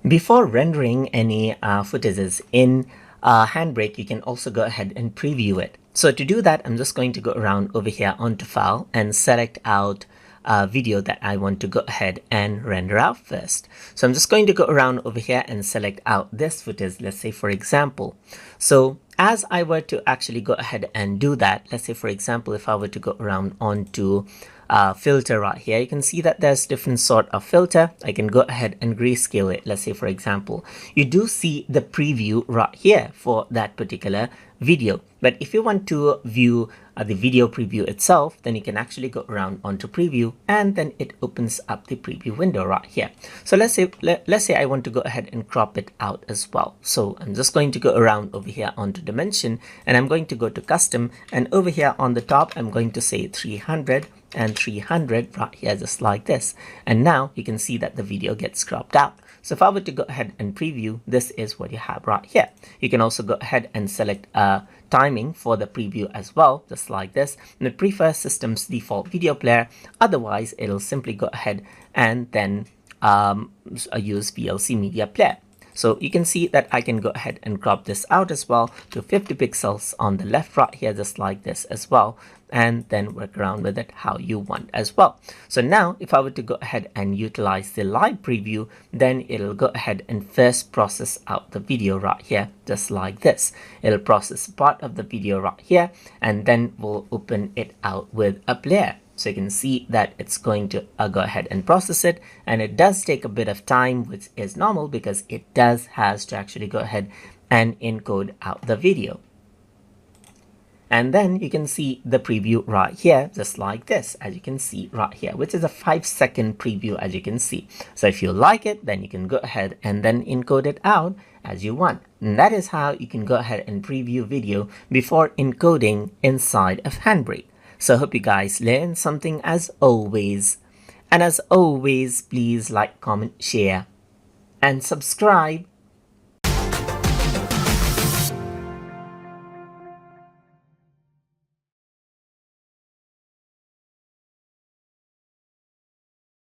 Before rendering any footages in Handbrake, you can also go ahead and preview it. So to do that, I'm just going to go around over here onto File and select out a video that I want to go ahead and render out first. So I'm just going to go around over here and select out this footage, let's say for example. So as I were to actually go ahead and do that, let's say for example, if I were to go around onto filter right here, you can see that there's different sort of filter. I can go ahead and grayscale it. Let's say for example, you do see the preview right here for that particular video. But if you want to view the video preview itself, then you can actually go around onto preview, and then it opens up the preview window right here. So let's say I want to go ahead and crop it out as well. So I'm just going to go around over here onto dimension, and I'm going to go to custom, and over here on the top I'm going to say 300 and 300 right here, just like this. And now you can see that the video gets cropped out. So if I were to go ahead and preview, this is what you have right here. You can also go ahead and select timing for the preview as well, just like this. And it prefers system's default video player. Otherwise, it'll simply go ahead and then use VLC media player. So you can see that I can go ahead and crop this out as well to 50 pixels on the left right here, just like this as well, and then work around with it how you want as well. So now if I were to go ahead and utilize the live preview, then it'll go ahead and first process out the video right here, just like this. It'll process part of the video right here, and then we'll open it out with a player. So you can see that it's going to go ahead and process it, and it does take a bit of time, which is normal because it has to actually go ahead and encode out the video. And then you can see the preview right here, just like this, as you can see right here, which is a 5-second preview, as you can see. So if you like it, then you can go ahead and then encode it out as you want. And that is how you can go ahead and preview video before encoding inside of Handbrake. So I hope you guys learned something as always. And as always, please like, comment, share, and subscribe